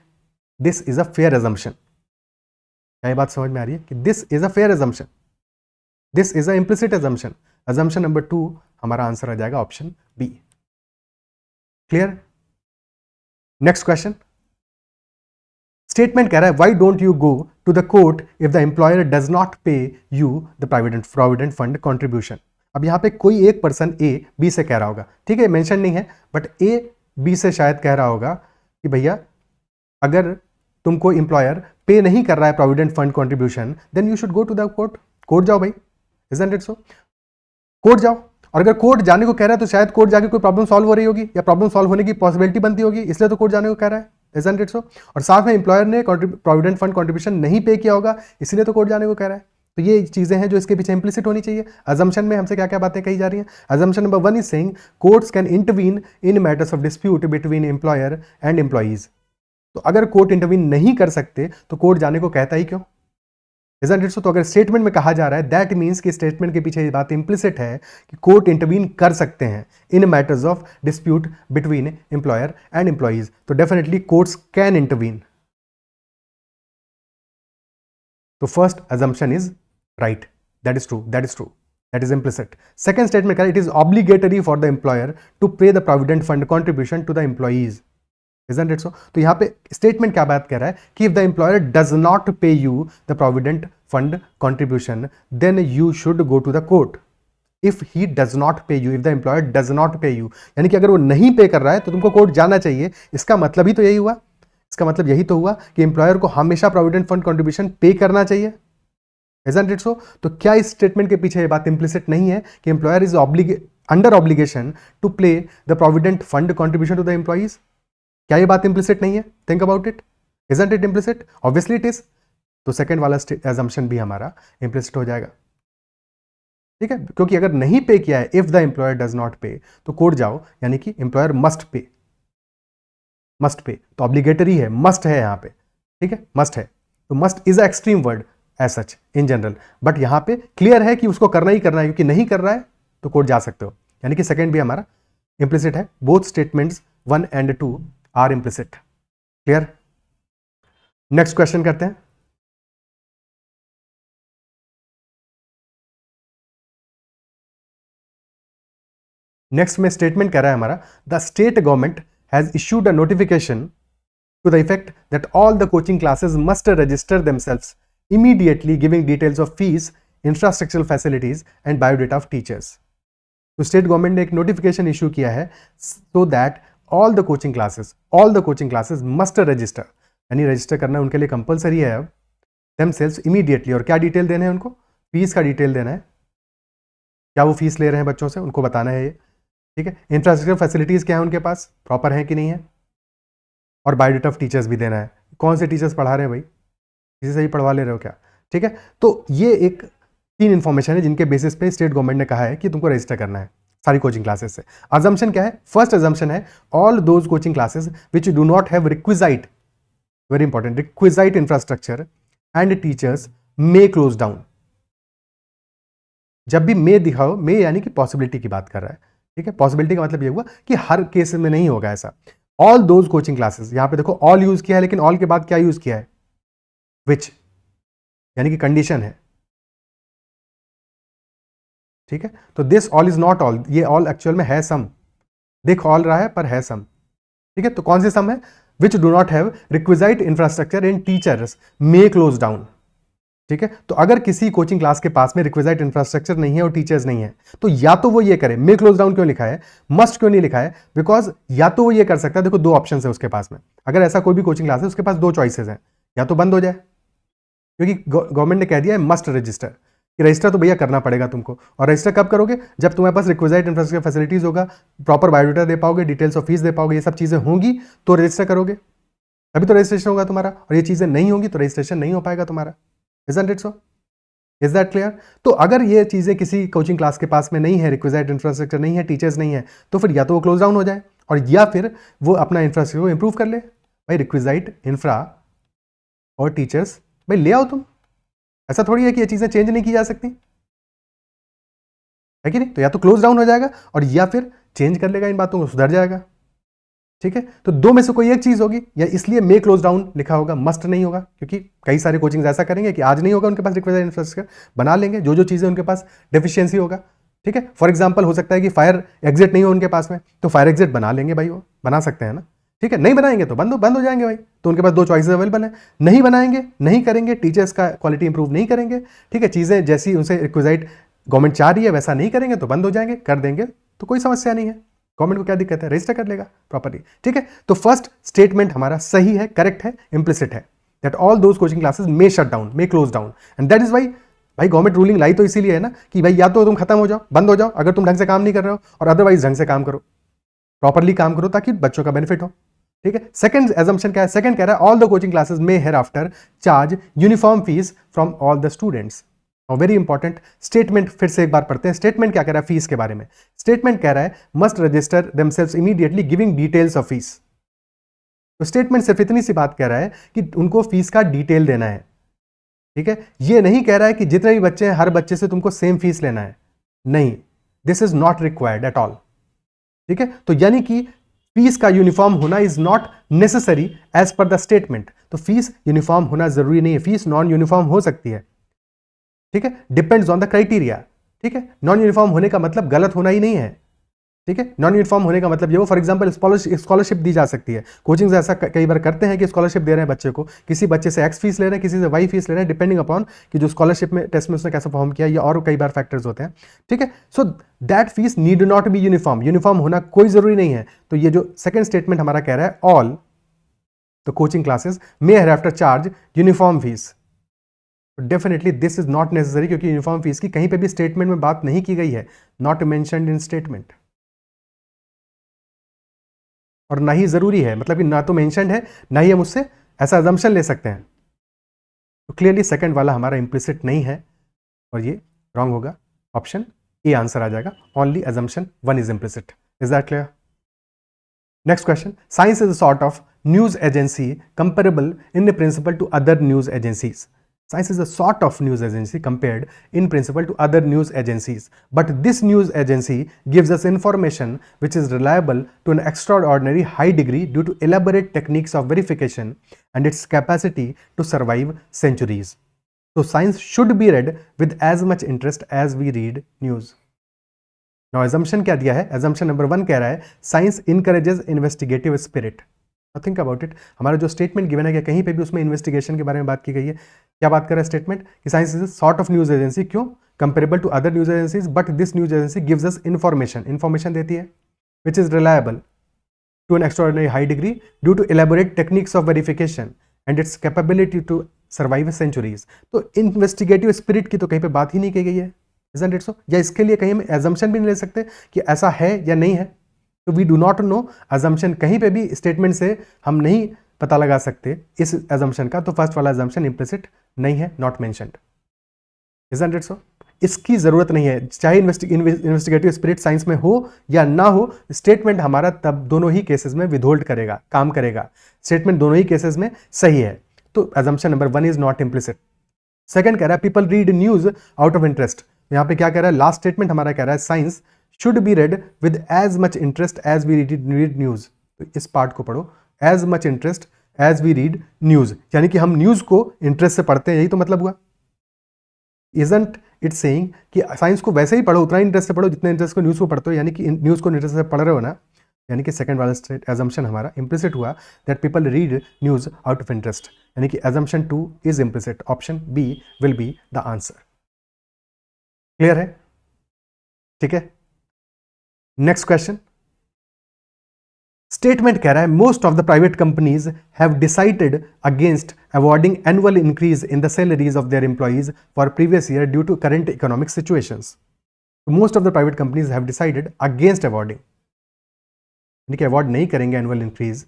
this is a fair assumption। क्या ये बात समझ में आ रही है कि this is a fair assumption, this is a implicit assumption। assumption number 2 हमारा आंसर आ जाएगा option B. Clear? Next question, statement कह रहा है, why don't you go to the court if the employer does not pay you the provident fund contribution. अब यहां पे कोई एक पर्सन ए बी से कह रहा होगा, ठीक है, मेंशन नहीं है, बट ए बी से शायद कह रहा होगा कि भैया अगर तुमको एम्प्लॉयर पे नहीं कर रहा है provident fund contribution, then you should go to the court. Court जाओ भाई, इजंट इट सो? कोर्ट जाओ। और अगर कोर्ट जाने को कह रहा है तो शायद कोर्ट जाके कोई प्रॉब्लम सॉल्व हो रही होगी या प्रॉब्लम सॉल्व होने की पॉसिबिलिटी बनती होगी, इसलिए तो कोर्ट जाने को कह रहा है, इजंट इट सो? और साथ में एम्प्लॉयर ने प्रोविडेंट फंड कंट्रीब्यूशन नहीं पे किया होगा, इसलिए तो कोर्ट जाने को कह रहा है। तो ये चीजें हैं जो इसके पीछे इंप्लिसिट होनी चाहिए। अजम्पशन में हमसे क्या क्या बातें कही जा रही हैं? Assumption number 1 is saying courts can intervene in matters of dispute between employer and employees. तो अगर कोर्ट इंटरवीन नहीं कर सकते तो कोर्ट जाने को कहता ही क्यों, इजंट इट सो? तो अगर स्टेटमेंट में कहा जा रहा है दैट मीन्स कि स्टेटमेंट के पीछे ये बात इंप्लिसिट है कि कोर्ट इंटरवीन कर सकते हैं in matters of dispute between employer and employees. तो डेफिनेटली कोर्ट्स कैन इंटरवीन। तो first assumption is right, that is true, that is true, that is implicit. Second statement it is obligatory for the employer to pay the provident fund contribution to the employees, isn't it so? तो यहाँ पे statement क्या बात कर रहा है कि if the employer does not pay you the provident fund contribution then you should go to the court. If he does not pay you, if the employer does not pay you, यानी कि अगर वो नहीं पे कर रहा है तो तुमको कोर्ट जाना चाहिए। इसका मतलब ही तो यही हुआ, इसका मतलब यही तो हुआ कि एम्प्लॉयर को हमेशा प्रोविडेंट फंड कंट्रीब्यूशन पे करना चाहिए, isn't it so? तो क्या इस स्टेटमेंट के पीछे ये बात इंप्लिसिट नहीं है कि employer is under obligation to play the provident fund contribution to the employees? क्या ये बात इंप्लिसिट नहीं है? Think about it, isn't it implicit? Obviously it is. तो सेकंड वाला assumption भी हमारा इंप्लिसिट हो जाएगा, ठीक है, क्योंकि अगर नहीं पे किया है, if the employer does not पे, तो कोर्ट जाओ, यानी कि employer must pay, must pay तो ऑब्लिगेटरी है, मस्ट है यहाँ पे, ठीक है, मस्ट है। तो must is a extreme word as such in general, but यहाँ पे क्लियर है कि उसको करना ही करना है, क्योंकि नहीं कर रहा है तो कोर्ट जा सकते हो, यानी कि सेकंड भी हमारा इंप्लिसिट है। Both statements 1 and 2 are implicit. Clear? Next question करते हैं। नेक्स्ट में स्टेटमेंट कह रहा है हमारा, the state government has issued a notification to the effect that all the coaching classes must register themselves immediately, giving details of fees, infrastructural facilities and biodata of teachers. तो state government ने एक notification issue किया है so that all the coaching classes must register, यानी register करना उनके लिए compulsory है अब, themselves immediately। और क्या डिटेल देने हैं उनको? फीस का डिटेल देना है, क्या वो फीस ले रहे हैं बच्चों से, उनको बताना है ये, ठीक है। इंफ्रास्ट्रक्चर फैसिलिटीज क्या है उनके पास, प्रॉपर है कि नहीं है, और बायोडेटा ऑफ टीचर्स भी देना है, कौन से टीचर्स पढ़ा रहे हैं भाई, किसी से ही पढ़वा ले रहे हो क्या, ठीक है। तो ये एक 3 इन्फॉर्मेशन है जिनके बेसिस पे स्टेट गवर्नमेंट ने कहा है कि तुमको रजिस्टर करना है सारी कोचिंग क्लासेस से। अजम्पशन क्या है? फर्स्ट अजम्पशन है all those coaching classes which do not have requisite, very important, requisite infrastructure and teachers may close down. जब भी मे दिखाओ, मे यानी कि पॉसिबिलिटी की बात कर रहा है, ठीक है। पॉसिबिलिटी का मतलब ये हुआ कि हर केस में नहीं होगा ऐसा। ऑल दोज कोचिंग क्लासेस, यहां पे देखो ऑल यूज किया है, लेकिन ऑल के बाद क्या यूज किया है? विच, यानी कि कंडीशन है, ठीक है। तो this all is not all, ये ऑल एक्चुअल में है सम, दिख ऑल रहा है पर है सम, ठीक है। तो कौन सी सम है? Which do not have requisite infrastructure and teachers may close down, ठीक है। तो अगर किसी कोचिंग क्लास के पास में रिक्विजाइट इंफ्रास्ट्रक्चर नहीं है और टीचर्स नहीं है, तो या तो वो ये करे, मे क्लोज डाउन क्यों लिखा है, मस्ट क्यों नहीं लिखा है? बिकॉज या तो वो ये कर सकता है, देखो 2 ऑप्शन है उसके पास में, अगर ऐसा कोई भी कोचिंग क्लास है उसके पास 2 चॉइसेस हैं, या तो बंद हो जाए, क्योंकि गवर्नमेंट ने कह दिया है मस्ट रजिस्टर, कि रजिस्टर तो भैया करना पड़ेगा तुमको। और रजिस्टर कब करोगे? जब तुम्हारे पास रिक्विजाइट इंफ्रास्ट्रक्चर फैसिलिटीज होगा, प्रॉपर बायोडाटा दे पाओगे, डिटेल्स ऑफ फीस दे पाओगे, ये सब चीजें होंगी तो रजिस्टर करोगे, तभी तो रजिस्ट्रेशन होगा तुम्हारा। और ये चीजें नहीं होंगी तो रजिस्ट्रेशन नहीं हो पाएगा तुम्हारा। Isn't it so? Is that clear? तो अगर ये चीजें किसी कोचिंग क्लास के पास में नहीं है, रिक्विजाइट इंफ्रास्ट्रक्चर नहीं है, टीचर्स नहीं है, तो फिर या तो वो क्लोज डाउन हो जाए और या फिर वो अपना इंफ्रास्ट्रक्चर को इंप्रूव कर ले। भाई रिक्विजाइट इंफ्रा और टीचर्स भाई ले आओ तुम, ऐसा थोड़ी है कि ये चीजें चेंज नहीं की जा सकती, है कि नहीं? तो या तो क्लोज डाउन हो जाएगा और या फिर चेंज कर लेगा इन बातों को, सुधर जाएगा, ठीक है। तो 2 में से कोई एक चीज होगी, या इसलिए मे क्लोज डाउन लिखा होगा, मस्ट नहीं होगा, क्योंकि कई सारे कोचिंग ऐसा करेंगे कि आज नहीं होगा उनके पास रिक्वायर्ड इंफ्रास्ट्रक्चर, बना लेंगे जो जो चीजें उनके पास डेफिशिएंसी होगा, ठीक है। फॉर एग्जांपल हो सकता है कि फायर एग्जिट नहीं हो उनके पास में, तो फायर एग्जिट बना लेंगे भाई, वो बना सकते हैं ना, ठीक है। नहीं बनाएंगे तो बंद हो जाएंगे भाई, तो उनके पास 2 चॉइसेस अवेलेबल है, नहीं बनाएंगे, नहीं करेंगे, टीचर्स का क्वालिटी इंप्रूव नहीं करेंगे, ठीक है, चीजें जैसी उनसे रिक्विजाइट गवर्नमेंट चाह रही है वैसा नहीं करेंगे तो बंद हो जाएंगे, कर देंगे तो कोई समस्या नहीं है, गवर्नमेंट को क्या दिक्कत है, रजिस्टर कर लेगा प्रॉपर्ली, ठीक है। तो फर्स्ट स्टेटमेंट हमारा सही है, करेक्ट है, इंप्लिसिट है, that all those coaching classes may shut down, may close down, and that is why भाई गवर्नमेंट रूलिंग लाई तो इसीलिए है ना, कि भाई या तो तुम खत्म हो जाओ, बंद हो जाओ अगर तुम ढंग से काम नहीं कर रहे हो, और अदरवाइज ढंग से काम करो, प्रॉपरली काम करो ताकि बच्चों का बेनिफिट हो, ठीक है। सेकंड एजम्पशन क्या है? सेकंड कह रहा है all the coaching classes may hereafter charge uniform fees from all the students. और वेरी इंपॉर्टेंट स्टेटमेंट फिर से एक बार पढ़ते हैं, स्टेटमेंट क्या कह रहा है फीस के बारे में? स्टेटमेंट कह रहा है must register themselves immediately giving details of fees. तो स्टेटमेंट सिर्फ इतनी सी बात कह रहा है कि उनको फीस का डिटेल देना है, ठीक है। ये नहीं कह रहा है कि जितने भी बच्चे हैं हर बच्चे से तुमको सेम फीस लेना है, नहीं, this is not required at all, ठीक है। तो यानी कि फीस का यूनिफॉर्म होना is not necessary as per the statement. तो फीस यूनिफॉर्म होना जरूरी नहीं है, फीस नॉन यूनिफॉर्म हो सकती है, ठीक है, डिपेंड्स ऑन द क्राइटेरिया, ठीक है। नॉन यूनिफॉर्म होने का मतलब गलत होना ही नहीं है, ठीक है। नॉन यूनिफॉर्म होने का मतलब ये वो, फॉर एग्जांपल स्कॉलरशिप दी जा सकती है, कोचिंग ऐसा कई बार करते हैं कि स्कॉलरशिप दे रहे हैं बच्चे को, किसी बच्चे से एक्स फीस ले रहे हैं, किसी से वाई फीस ले रहे हैं, डिपेंडिंग अपॉन कि जो स्कॉलरशिप में टेस्ट में उसने कैसे परफॉर्म किया, या और कई बार फैक्टर्स होते हैं, ठीक है। So that fees need not be uniform, uniform होना कोई जरूरी नहीं है। तो ये जो सेकंड स्टेटमेंट हमारा कह रहा है all the coaching classes may hereafter charge uniform fees, definitely this is not necessary, क्योंकि यूनिफॉर्म फीस की कहीं पे भी स्टेटमेंट में बात नहीं की गई है, नॉट मेंशन्ड इन स्टेटमेंट, और ना ही जरूरी है, मतलब कि ना तो मेंशन्ड है ना ही हम उससे ऐसा अजम्पशन ले सकते हैं। तो क्लियरली सेकंड वाला हमारा इंप्लिसिट नहीं है और ये रॉन्ग होगा, ऑप्शन ए आंसर आ जाएगा, only assumption 1 is implicit. Is that clear? Next question, science is a sort of news agency comparable in principle to other news agencies. Science is a sort of news agency compared in principle to other news agencies, but this news agency gives us information which is reliable to an extraordinary high degree due to elaborate techniques of verification and its capacity to survive centuries. So science should be read with as much interest as we read news. Now assumption क्या दिया है? Assumption number 1 कह रहा है science encourages investigative spirit. Think about it, हमारा जो statement given है क्या कहीं पे भी उसमें इन्वेस्टिगेशन के बारे में बात की गई है? क्या बात कर रहा है स्टेटमेंट कि science is sort of news agency, क्यों? Comparable to other news agencies, but this news agency gives us information देती है which is reliable to an extraordinary high degree due to elaborate techniques of verification and its capability to survive centuries. तो investigative spirit की तो कहीं पे बात ही नहीं की गई है, इजंट इट सो? या इसके लिए कहीं हम एजम्पशन भी नहीं ले सकते कि ऐसा है या नहीं है? तो we do not know, assumption कहीं पे भी स्टेटमेंट से हम नहीं पता लगा सकते इस अजम्पशन का। तो फर्स्ट वाला अजम्पशन इंप्लिसिट नहीं है, नॉट मेंशन्ड, इजंट इट सो? इसकी जरूरत नहीं है, चाहे इन्वेस्टिगेटिव स्पिरिट साइंस में हो या ना हो, स्टेटमेंट हमारा तब दोनों ही केसेस में विदहोल्ड करेगा, काम करेगा। स्टेटमेंट दोनों ही केसेस में सही है, तो assumption number 1 is not implicit. Second कह रहा है people read news out of interest. यहां पे क्या कह रहा है, लास्ट स्टेटमेंट हमारा कह रहा है science should be read with as much interest as we read news. तो इस पार्ट को पढ़ो, as much interest as we read news, यानी कि हम न्यूज को इंटरेस्ट से पढ़ते हैं, यही तो मतलब हुआ। इजंट इट सेइंग कि साइंस को वैसे ही पढ़ो, उतना इंटरेस्ट से पढ़ो जितने इंटरेस्ट को न्यूज को पढ़ते हो, यानी कि न्यूज को इंटरेस्ट से पढ़ रहे हो ना, यानी कि सेकंड वाला स्टेट एजम्पशन हमारा इम्प्लिसिट हुआ, that people read news out of interest, यानी कि assumption 2 is implicit, option B will be the answer. Clear है? ठीक है, नेक्स्ट क्वेश्चन। स्टेटमेंट कह रहा है most of the private companies have decided against awarding annual increase in the salaries of their employees for previous year due to current economic situations. Most of the private companies have decided against awarding, यानी कि award नहीं करेंगे annual increase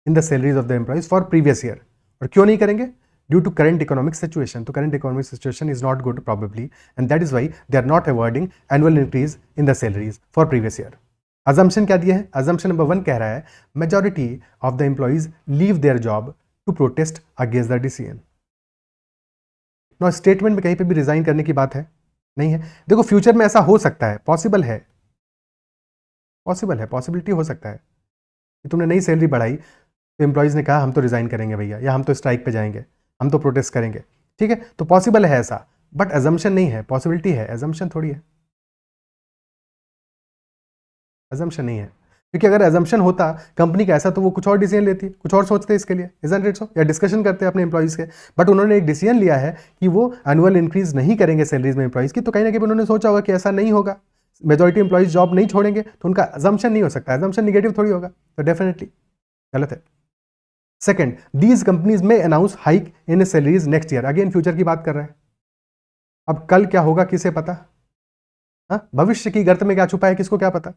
in the salaries of the employees for previous year. और क्यों नहीं करेंगे? Due to current economic situation. तो current economic situation is not good probably, and that is why they are not awarding annual increase in the salaries for previous year. Assumption क्या दिया है? Assumption number 1 कह रहा है majority of the employees leave their job to protest against the decision. No statement में कहीं पे भी रिजाइन करने की बात है नहीं है। देखो फ्यूचर में ऐसा हो सकता है, पॉसिबल है, पॉसिबिलिटी हो सकता है कि तुमने नई सैलरी बढ़ाई तो एम्प्लॉइज ने कहा हम तो रिजाइन करेंगे भैया, या हम तो स्ट्राइक पे जाएंगे, हम तो प्रोटेस्ट करेंगे, ठीक है, तो पॉसिबल है ऐसा, बट अजम्पशन नहीं है, पॉसिबिलिटी है, अजम्पशन थोड़ी है, अजम्पशन नहीं है। क्योंकि अगर अजम्पशन होता कंपनी का ऐसा तो वो कुछ और डिसीजन लेती, कुछ और सोचते इसके लिए, इजंट इट सो, या डिस्कशन करते अपने एम्प्लॉइज के, बट उन्होंने एक डिसीजन लिया है कि वो एनुअल इंक्रीज नहीं करेंगे सैलरीज में एम्प्लॉइज की, तो कहीं ना कहीं उन्होंने सोचा होगा कि ऐसा नहीं होगा, मेजॉरिटी एम्प्लॉइज जॉब नहीं छोड़ेंगे, तो उनका अजम्पशन नहीं हो सकता, अजम्पशन निगेटिव थोड़ी होगा, तो डेफिनेटली गलत है। सेकंड, दीज कंपनीज में announce hike in salaries next year, again future की बात कर रहे हैं। अब कल क्या होगा किसे पता? हाँ, भविष्य की गर्त में क्या छुपा है किसको क्या पता?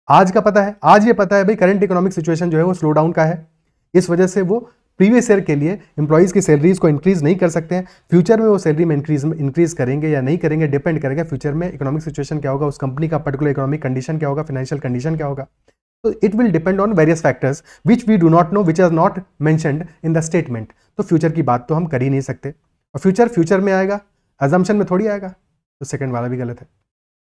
आज का पता है, आज ये पता है भाई करंट इकोनॉमिक सिचुएशन जो है वो स्लो डाउन का है, इस वजह से वो प्रीवियस ईयर के लिए एम्प्लॉइज की सैलरीज को इंक्रीज नहीं कर सकते हैं। फ्यूचर में वो सैलरी में इंक्रीज करेंगे या नहीं करेंगे डिपेंड करेगा फ्यूचर में इकोनॉमिक सिचुएशन क्या होगा, उस कंपनी का पर्टिकुलर इकोनॉमिक कंडीशन क्या होगा, फाइनेंशियल कंडीशन क्या होगा। तो it will depend on various factors which we do not know, which are not mentioned in the statement. तो फ्यूचर की बात तो हम कर ही नहीं सकते, और फ्यूचर में आएगा, अजम्पशन में थोड़ी आएगा, तो सेकंड वाला भी गलत है।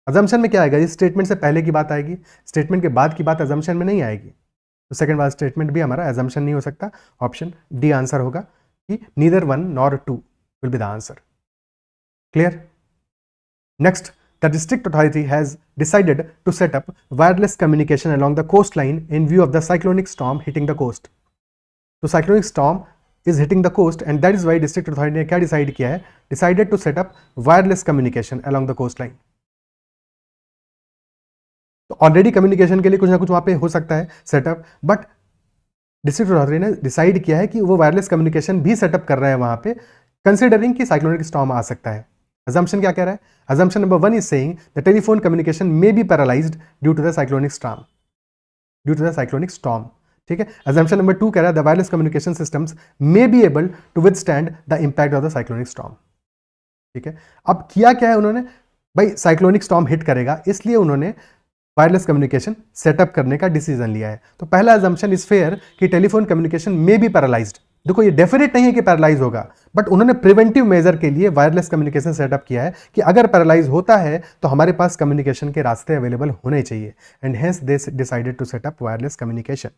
अजम्पशन में क्या आएगा? इस स्टेटमेंट से पहले की बात आएगी, स्टेटमेंट के बाद की बात अजम्पशन में नहीं आएगी, तो सेकंड वाला स्टेटमेंट भी हमारा अजम्पशन नहीं हो सकता। ऑप्शन डी आंसर होगा कि neither 1 nor 2 will be the answer. Clear? Next, the district authority has decided to set up wireless communication along the coastline in view of the cyclonic storm hitting the coast. तो cyclonic storm is hitting the coast and that is why district authority ने क्या decide किया है? Decided to set up wireless communication along the coastline. तो already communication के लिए कुछ ना कुछ वहां पे हो सकता है सेटअप, बट डिस्ट्रिक्ट अथॉरिटी ने डिसाइड किया है कि वो वायरलेस कम्युनिकेशन भी सेटअप कर रहे हैं वहां पे, कंसिडरिंग कि साइक्लोनिक स्टॉर्म आ सकता है। Assumption क्या कह रहा है? Assumption number 1 is saying the telephone communication may be paralyzed due to the cyclonic storm. ठीक है। Assumption number 2 कह रहा है the wireless communication systems may be able to withstand the impact of the cyclonic storm. ठीक है। अब किया क्या है उन्होंने? भाई साइक्लोनिक स्टॉर्म हिट करेगा, इसलिए उन्होंने वायरलेस कम्युनिकेशन सेटअप करने का डिसीजन लिया है। तो पहला अजम्पशन इज फेयर कि telephone communication may be paralysed. देखो ये डेफिनेट नहीं है कि पैरालाइज होगा, बट उन्होंने प्रिवेंटिव मेजर के लिए वायरलेस कम्युनिकेशन सेटअप किया है कि अगर पैरालाइज होता है तो हमारे पास कम्युनिकेशन के रास्ते अवेलेबल होने चाहिए, and hence they decided to set up wireless communication.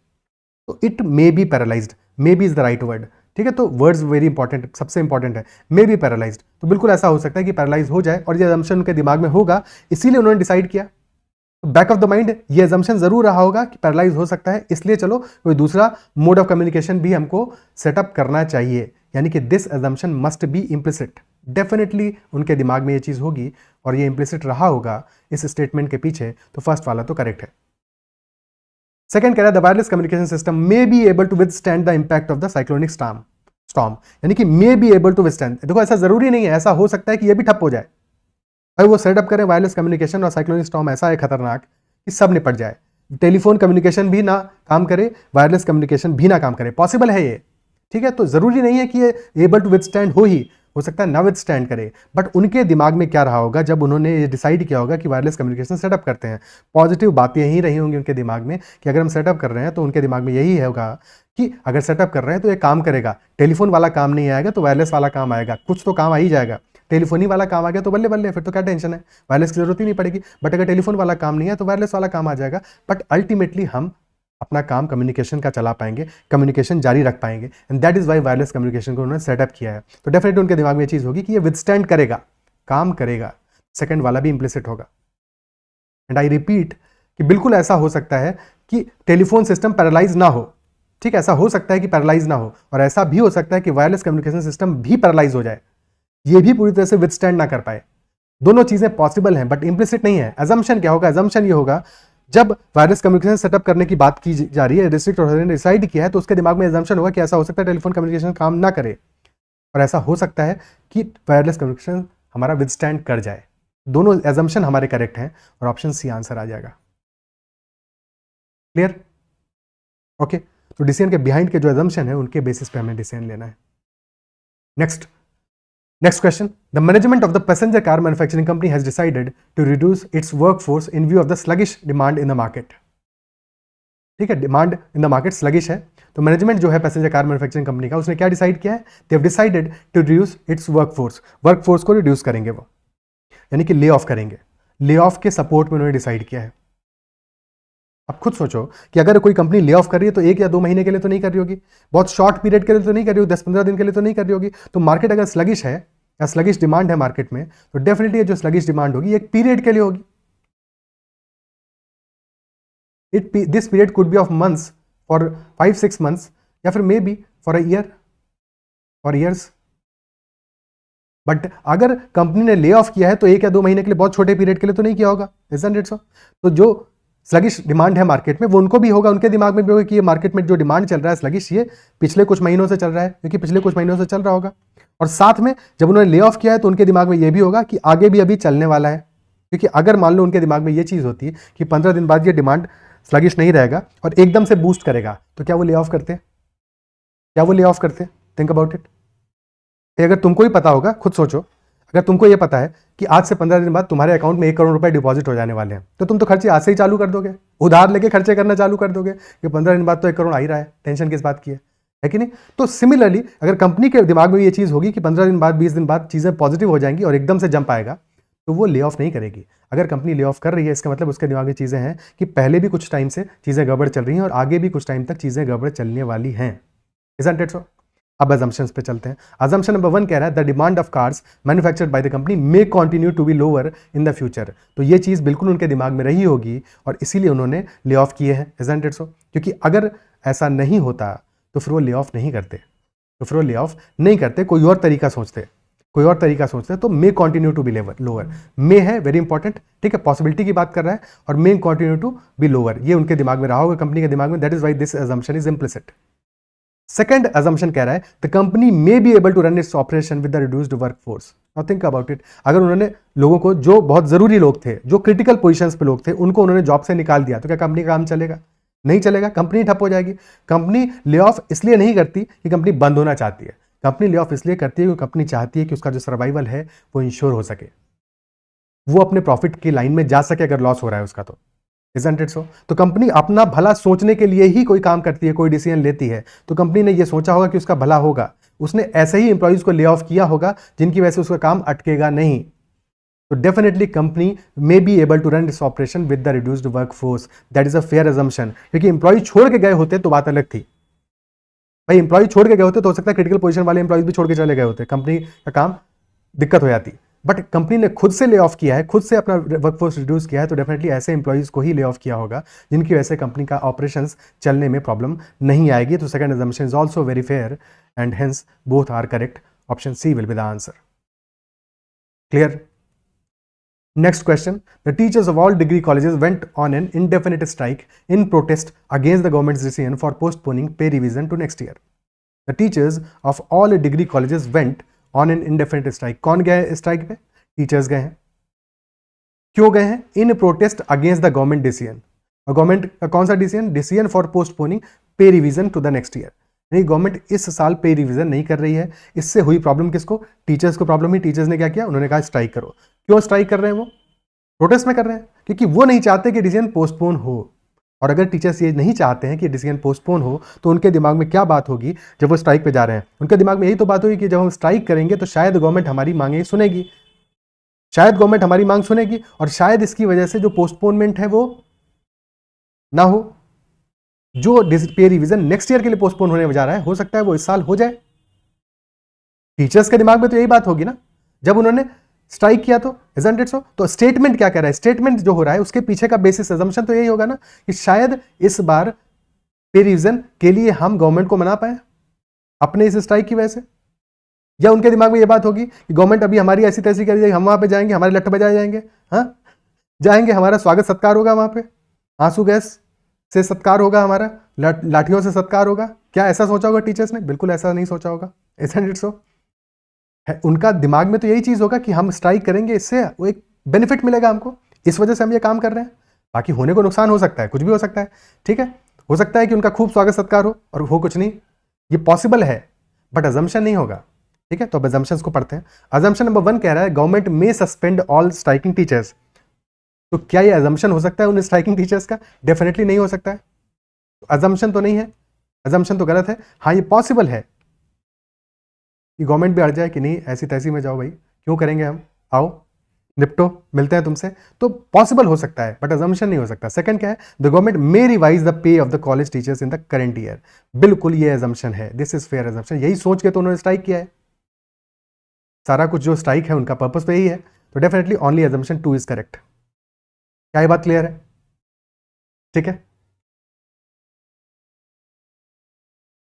तो it may be paralysed, may be is the right word, ठीक है। तो वर्ड्स वेरी इंपॉर्टेंट, सबसे इंपॉर्टेंट है मे बी पैरालाइज्ड। तो बिल्कुल ऐसा हो सकता है कि पैरालाइज हो जाए, और ये अजम्पशन उनके दिमाग में होगा, इसीलिए उन्होंने डिसाइड किया। बैक ऑफ द माइंड ये अजम्पशन जरूर रहा होगा कि पैरालाइज हो सकता है, इसलिए चलो कोई दूसरा मोड ऑफ कम्युनिकेशन भी हमको सेटअप करना चाहिए, यानी कि this assumption must be implicit. Definitely उनके दिमाग में ये चीज होगी और ये इम्प्लिसिट रहा होगा इस स्टेटमेंट के पीछे, तो फर्स्ट वाला तो करेक्ट है। सेकंड कह रहा है the wireless communication system may be able to withstand the impact of the cyclonic storm, यानी कि may be able to withstand. देखो ऐसा जरूरी नहीं है, ऐसा हो सकता है कि ये भी ठप हो जाए, भाई वो सेटअप करें वायरलेस कम्युनिकेशन और साइक्लोनिक स्टॉर्म ऐसा है खतरनाक कि सब निपट जाए, टेलीफोन कम्युनिकेशन भी ना काम करे, वायरलेस कम्युनिकेशन भी ना काम करे, पॉसिबल है ये, ठीक है। तो जरूरी नहीं है कि ये एबल टू विथस्टैंड हो ही, हो सकता है ना विथस्टैंड करे, बट उनके दिमाग में क्या रहा होगा जब उन्होंने ये डिसाइड किया होगा कि वायरलेस कम्युनिकेशन सेटअप करते हैं। पॉजिटिव बातें यही रही होंगी उनके दिमाग में कि अगर हम सेटअप कर रहे हैं तो उनके दिमाग में यही होगा कि अगर सेटअप कर रहे हैं तो ये काम करेगा, टेलीफोन वाला काम नहीं आएगा तो वायरलेस वाला काम आएगा, कुछ तो काम आ ही जाएगा। टेलीफोनी वाला काम आ गया तो बल्ले बल्ले, फिर तो क्या टेंशन है, वायरलेस की जरूरत ही नहीं पड़ेगी। बट अगर टेलीफोन वाला काम नहीं है तो वायरलेस वाला काम आ जाएगा। बट अल्टीमेटली हम अपना काम कम्युनिकेशन का चला पाएंगे, कम्युनिकेशन जारी रख पाएंगे, and that is why wireless communication को उन्होंने सेटअप किया है। तो डेफिनेटली उनके दिमाग में ये चीज़ होगी कि ये विथस्टैंड करेगा, काम करेगा। सेकंड वाला भी इंप्लिसिट होगा। एंड आई रिपीट कि बिल्कुल ऐसा हो सकता है कि टेलीफोन सिस्टम पैरालाइज ना हो, ठीक है, ऐसा हो सकता है कि पैरालाइज ना हो, और ऐसा भी हो सकता है कि वायरलेस कम्युनिकेशन सिस्टम भी पैरालाइज हो जाए, ये भी पूरी तरह से विथस्टैंड ना कर पाए। दोनों चीजें पॉसिबल हैं, बट इंप्लिसिट नहीं है। अजम्पशन क्या होगा? अजम्पशन ये होगा, जब वायरलेस कम्युनिकेशन सेटअप करने की बात की जा रही है, डिस्ट्रिक्ट अथॉरिटी ने डिसाइड किया है, तो उसके दिमाग में अजम्पशन होगा कि ऐसा हो सकता है टेलीफोन कम्युनिकेशन काम ना करे, और ऐसा हो सकता है कि वायरलेस कम्युनिकेशन हमारा विथस्टैंड कर जाए। दोनों अजम्पशन हमारे करेक्ट हैं और ऑप्शन सी आंसर आ जाएगा। क्लियर? ओके, तो डिसीजन के बिहाइंड के जो अजम्पशन है उनके बेसिस पे हमें डिसीजन लेना है। Next question. The management of the passenger car manufacturing company has decided to reduce its workforce in view of the sluggish demand in the market. ठीक है, demand in the market sluggish है, तो management जो है passenger car manufacturing company का, उसने क्या decide किया है? They have decided to reduce its workforce को रिड्यूस करेंगे वो, यानी कि ले ऑफ करेंगे। ले ऑफ के सपोर्ट में उन्होंने डिसाइड किया है। अब खुद सोचो कि अगर कोई कंपनी ले ऑफ कर रही है तो 1 या 2 महीने के लिए तो नहीं कर रही होगी, बहुत शॉर्ट पीरियड के लिए तो नहीं कर रही होगी, 10-15 दिन के लिए तो नहीं कर रही होगी। तो मार्केट अगर स्लगिश है या स्लगिश डिमांड है मार्केट में, तो डेफिनेटली जो स्लगिश डिमांड होगी एक पीरियड के लिए होगी। This period could be of months, for 5-6 months, या फिर may be for a year और ईयर्स। बट अगर कंपनी ने ले ऑफ किया है तो 1 या 2 महीने के लिए, बहुत छोटे पीरियड के लिए तो नहीं किया होगा, इजंट इट सो? तो जो स्लगिश डिमांड है मार्केट में वो उनको भी होगा, उनके दिमाग में भी होगा कि ये मार्केट में जो डिमांड चल रहा है स्लगिश, ये पिछले कुछ महीनों से चल रहा है, क्योंकि पिछले कुछ महीनों से चल रहा होगा। और साथ में जब उन्होंने ले ऑफ किया है तो उनके दिमाग में ये भी होगा कि आगे भी अभी चलने वाला है, क्योंकि अगर मान लो उनके दिमाग में ये चीज़ होती है कि 15 दिन बाद ये डिमांड स्लगिश नहीं रहेगा और एकदम से बूस्ट करेगा, तो क्या वो ले ऑफ करते? क्या वो ले ऑफ करते? Think about it. अगर तुमको ही पता होगा, खुद सोचो, अगर तुमको ये पता है कि आज से 15 दिन बाद तुम्हारे अकाउंट में 1 करोड़ रुपए डिपॉजिट हो जाने वाले हैं, तो तुम तो खर्चे आज से ही चालू कर दोगे, उधार लेके खर्चे करना चालू कर दोगे कि 15 दिन बाद तो 1 करोड़ आ ही रहा है, टेंशन किस बात की है कि नहीं? तो सिमिलरली अगर कंपनी के दिमाग में ये चीज़ होगी कि 15 दिन बाद, 20 दिन बाद चीज़ें पॉजिटिव हो जाएंगी और एकदम से जंप आएगा, तो वो ले ऑफ नहीं करेगी। अगर कंपनी ले ऑफ कर रही है, इसका मतलब उसके दिमाग में चीज़ें हैं कि पहले भी कुछ टाइम से चीज़ें गड़बड़ चल रही हैं और आगे भी कुछ टाइम तक चीज़ें गड़बड़ चलने वाली हैं। इजंट इट सो? अब अजम्पशंस पे चलते हैं। अजम्पशन नंबर 1 कह रहा है the demand of cars manufactured by the company may continue to be lower in the future. तो ये चीज़ बिल्कुल उनके दिमाग में रही होगी और इसीलिए उन्होंने ले ऑफ किए हैं। इजंट इट सो? क्योंकि अगर ऐसा नहीं होता तो फिर वो ले ऑफ नहीं करते, कोई और तरीका सोचते, तो may continue to be lower. May है वेरी इंपॉर्टेंट, ठीक है, पॉसिबिलिटी की बात कर रहा है, और may continue to be lower ये उनके दिमाग में रहा होगा, कंपनी के दिमाग में। That is why this assumption is implicit. Second assumption कह रहा है the company may be able to run its operation with the reduced workforce. Now think about it. अगर उन्होंने लोगों को, जो बहुत जरूरी लोग थे, जो क्रिटिकल पोजीशंस पे लोग थे, उनको उन्होंने जॉब से निकाल दिया, तो क्या कंपनी का काम चलेगा? नहीं चलेगा, कंपनी ठप हो जाएगी। कंपनी ले ऑफ इसलिए नहीं करती कि कंपनी बंद होना चाहती है, कंपनी ले ऑफ इसलिए करती है क्योंकि कंपनी चाहती है कि उसका जो सर्वाइवल है वो इंश्योर हो सके, वो अपने प्रॉफिट की लाइन में जा सके अगर लॉस हो रहा है उसका तो। Isn't it so? तो कंपनी अपना भला सोचने के लिए ही कोई काम करती है, कोई डिसीजन लेती है, तो कंपनी ने ये सोचा होगा कि उसका भला होगा, उसने ऐसे ही एम्प्लॉइज को ले ऑफ किया होगा जिनकी वजह से उसका काम अटकेगा नहीं। तो definitely company may be able to run this operation with the reduced workforce. That is a fair assumption, क्योंकि एम्प्लॉय छोड़ के गए होते तो बात अलग थी। भाई एम्प्लॉय छोड़ के गए होते तो हो सकता है क्रिटिकल पोजीशन वाले एम्प्लॉइज भी छोड़ के चले गए होते, कंपनी का काम दिक्कत हो जाती। बट कंपनी ने खुद से ले ऑफ किया है, खुद से अपना वर्कफोर्स रिड्यूस किया है, तो डेफिनेटली ऐसे एम्प्लॉइज को ही ले ऑफ किया होगा जिनकी वजह से कंपनी का ऑपरेशंस चलने में प्रॉब्लम नहीं आएगी। तो second assumption is also very fair and hence both are correct. Option C will be the answer. Clear? Next question. The teachers of all degree colleges went on an indefinite strike in protest against the government's decision for postponing pay revision to next year. The teachers of all degree colleges went on an indefinite strike. कौन गए है strike पे? Teachers गए हैं। क्यों गए हैं? In protest against the government decision. और गवर्नमेंट का कौन सा decision? Decision for postponing pay revision to the next year. नहीं, गवर्नमेंट इस साल पे रिवीजन नहीं कर रही है। इससे हुई प्रॉब्लम किसको? टीचर्स को प्रॉब्लम हुई। टीचर्स ने क्या किया? उन्होंने कहा स्ट्राइक करो। क्यों स्ट्राइक कर रहे हैं? वो प्रोटेस्ट में कर रहे हैं क्योंकि वो नहीं चाहते कि डिसीजन पोस्टपोन हो। और अगर टीचर्स ये नहीं चाहते हैं कि डिसीजन पोस्टपोन हो तो उनके दिमाग में क्या बात होगी जब वो स्ट्राइक पे जा रहे हैं? उनके दिमाग में यही तो बात होगी कि जब हम स्ट्राइक करेंगे तो शायद गवर्नमेंट हमारी मांगें सुनेगी, शायद गवर्नमेंट हमारी मांग सुनेगी, और शायद इसकी वजह से जो पोस्टपोनमेंट है वो ना हो। जो पे रिवीजन नेक्स्ट ईयर के लिए पोस्टपोन होने जा रहा है, हो सकता है वो इस साल हो जाए। टीचर्स के दिमाग में तो यही बात होगी ना जब उन्होंने स्ट्राइक किया तो, इजंट इट सो? तो स्टेटमेंट क्या कह रहा है? स्टेटमेंट जो हो रहा है उसके पीछे का बेसिस अजम्पशन तो यही होगा ना कि शायद इस बार पे रिवीजन के लिए हम गवर्नमेंट को मना पाए अपने इस स्ट्राइक की वजह से। या उनके दिमाग में ये बात होगी कि गवर्नमेंट अभी हमारी ऐसी तैसी कर जाएगी, हम वहां पे जाएंगे, हमारे लट्ठ बजाए जाएंगे, हाँ जाएंगे, हमारा स्वागत सत्कार होगा वहां पे, आंसू गैस से सत्कार होगा, हमारा लाठियों से सत्कार होगा। क्या ऐसा सोचा होगा टीचर्स ने? बिल्कुल ऐसा नहीं सोचा होगा, इजंट इट सो? उनका दिमाग में तो यही चीज होगा कि हम स्ट्राइक करेंगे, इससे वो एक बेनिफिट मिलेगा हमको, इस वजह से हम ये काम कर रहे हैं। बाकी होने को नुकसान हो सकता है, कुछ भी हो सकता है, ठीक है? हो सकता है कि उनका खूब स्वागत सत्कार हो और हो कुछ नहीं, ये पॉसिबल है, बट अजम्पशन नहीं होगा, ठीक है? तो अब अजम्पशंस को पढ़ते हैं। अजम्पशन नंबर 1 कह रहा है government may suspend all striking teachers. तो क्या ये अजम्पशन हो सकता है उन स्ट्राइकिंग टीचर्स का? डेफिनेटली नहीं हो सकता है। तो अजम्पशन तो नहीं है, अजम्पशन तो गलत है। हाँ, ये पॉसिबल है कि गवर्नमेंट भी अड़ जाए कि नहीं ऐसी तैसी में जाओ भाई, क्यों करेंगे हम, आओ निपटो, मिलते हैं तुमसे, तो पॉसिबल हो सकता है, बट अजम्पशन नहीं हो सकता। सेकंड क्या है? The government may revise the pay of the college teachers in the current year. बिल्कुल ये अजम्पशन है, दिस इज फेयर अजम्पशन। यही सोच के तो उन्होंने स्ट्राइक किया है, सारा कुछ जो स्ट्राइक है उनका पर्पस तो यही है। तो definitely only assumption 2 is correct. क्या ये बात क्लियर है? ठीक है,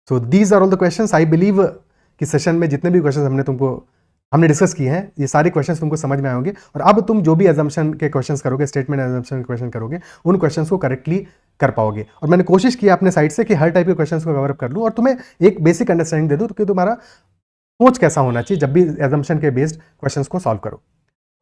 so these are all the questions. I believe कि सेशन में जितने भी क्वेश्चंस हमने डिस्कस किए हैं, ये सारे क्वेश्चंस तुमको समझ में आएंगे। और अब तुम जो भी अजम्पशन के क्वेश्चंस करोगे, स्टेटमेंट अजम्पशन के क्वेश्चन करोगे, उन क्वेश्चंस को करेक्टली कर पाओगे। और मैंने कोशिश की अपने साइड से कि हर टाइप के क्वेश्चंस को कवर अप कर लूँ और तुम्हें एक बेसिक अंडरस्टैंडिंग दे दूँ कि तुम्हारा सोच कैसा होना चाहिए जब भी अजम्पशन के बेस्ड क्वेश्चंस को सॉल्व करो।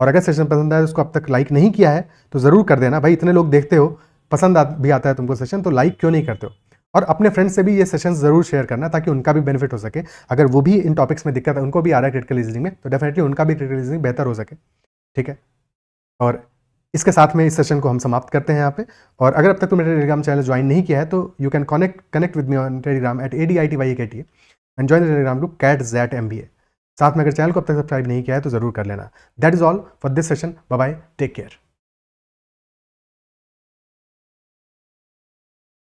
और अगर सेशन पसंद आया, उसको अब तक लाइक नहीं किया है तो ज़रूर कर देना भाई। इतने लोग देखते हो, पसंद भी आता है तुमको सेशन, तो लाइक क्यों नहीं करते हो? और अपने फ्रेंड्स से भी ये सेशन ज़रूर शेयर करना ताकि उनका भी बेनिफिट हो सके। अगर वो भी इन टॉपिक्स में दिक्कत है, उनको भी आ रहा है क्रिटिकल रीजनिंग में, तो डेफिनेटली उनका भी क्रिटिकल रीजनिंग बेहतर हो सके, ठीक है? और इसके साथ में इस सेशन को हम समाप्त करते हैं यहाँ पे। और अगर अब तक तुमने टेलीग्राम चैनल ज्वाइन नहीं किया है तो you can connect with me on Telegram at ADITYKTA and join the Telegram group CAT-ZAT-MBA। साथ में अगर चैनल को अब तक सब्सक्राइब नहीं किया है तो ज़रूर कर लेना। That is all for this session. Bye bye, take care.